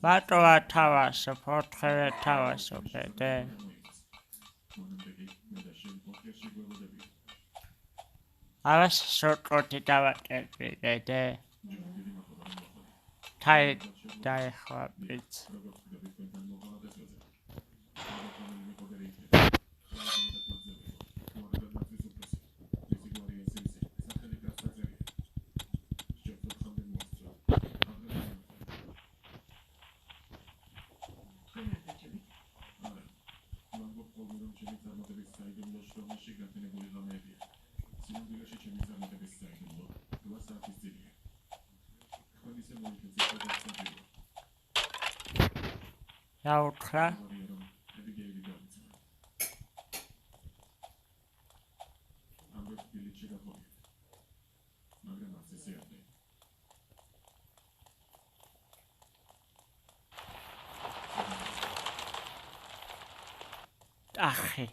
Batoa Towers, support her towers, okay, there. I was short got it out every day. Tired, die habits. Yautra. Achi.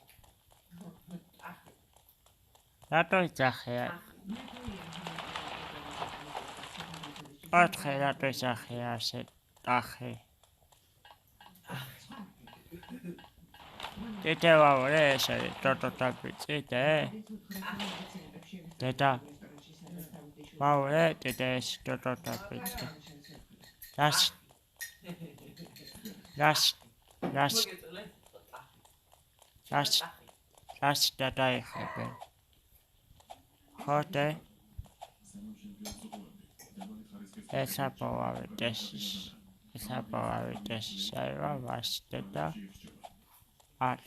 Rato is Achi. Otche, rato is Achi, I said Achi. Tete vaure said Toto Tapit, Teta. Vaure, Tete is Toto Tapit. That's that I have. Hote. Esa power this. Esa power this. Sarah was the art.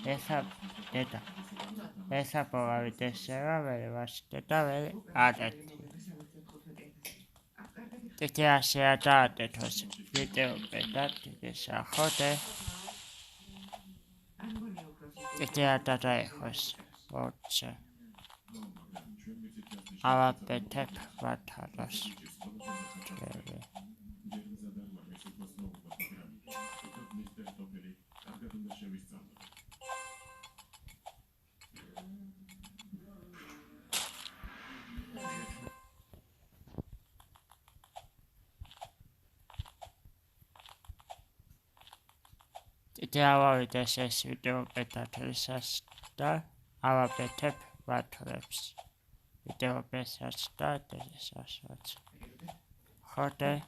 Esa power this. Sarah was the art. Tete asia that was video that is a hote. Tete that I was watch. Our better what others. Our this video better star. Our better what lips. Video better start this as hote.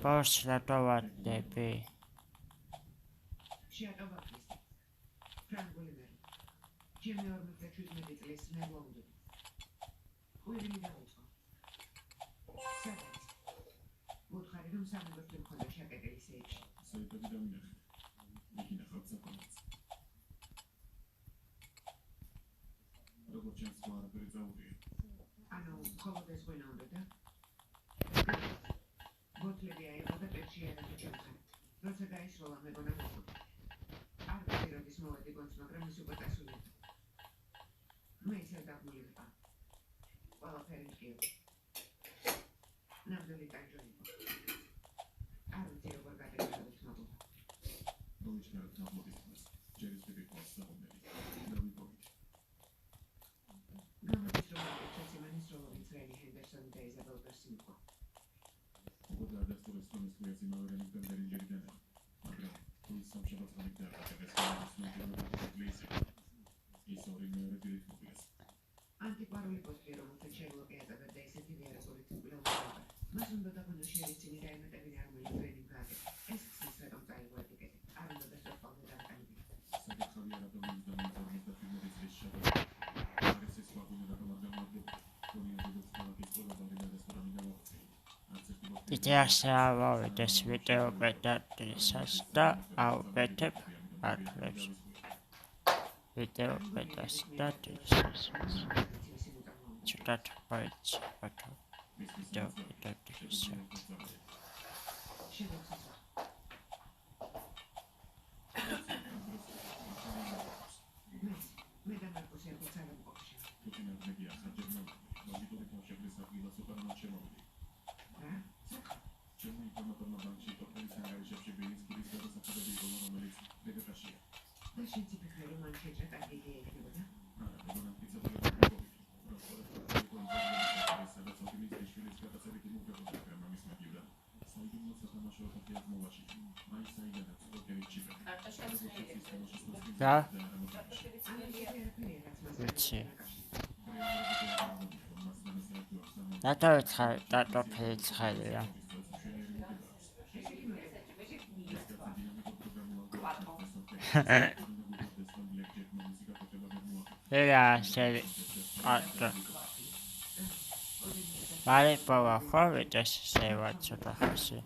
Post that what they be. Well, thank you. Now, Ideasia this video better this da au better athletics. Video better status. That right auto. Video better this. Yeah. Let's see. That's yeah. Yeah, said vale por abajo, just say what's up así.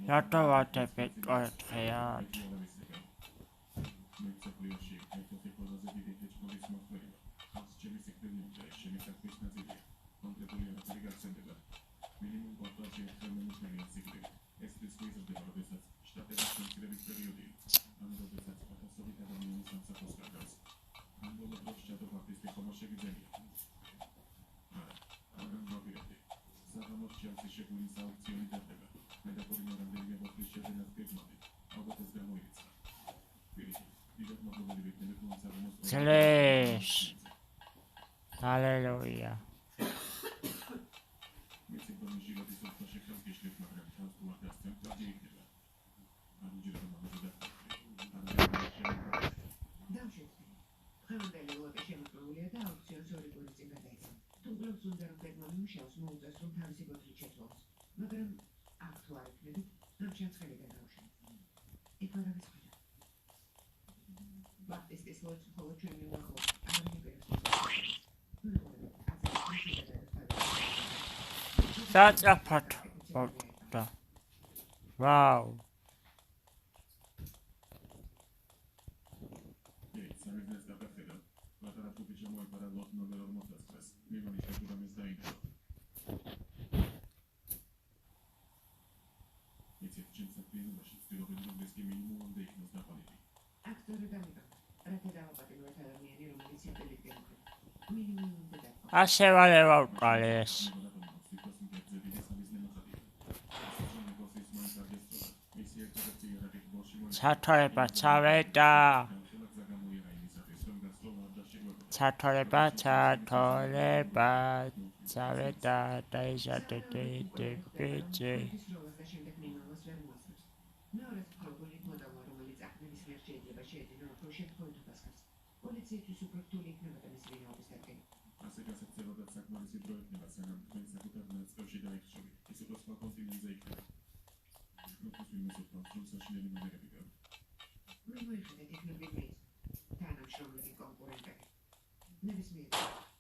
Not what a bit or tired. Slash. Hallelujah. That's a part of the wow. Așa va leva ales. Çatoreba çaveda. Çatoreba çaveda deja de bici. ოპერაციისთვის უფრო რთული იქნებოდა მისი ვინაობის დადგენა. ასე გასაქცევადად საკმარისი დრო ექნება, სანამ თქვენ საკუთარ ნაწილში დაიხშობით. ის უკვე სხვა კონტინენტზე იქნება. როგორც ვინმე სოფთავს, რომ საშინელი მონერები გაქვს. ვერ მოიხდეთ იქნები მის თანამშრომლები კონკურენტები. ნებისმიერ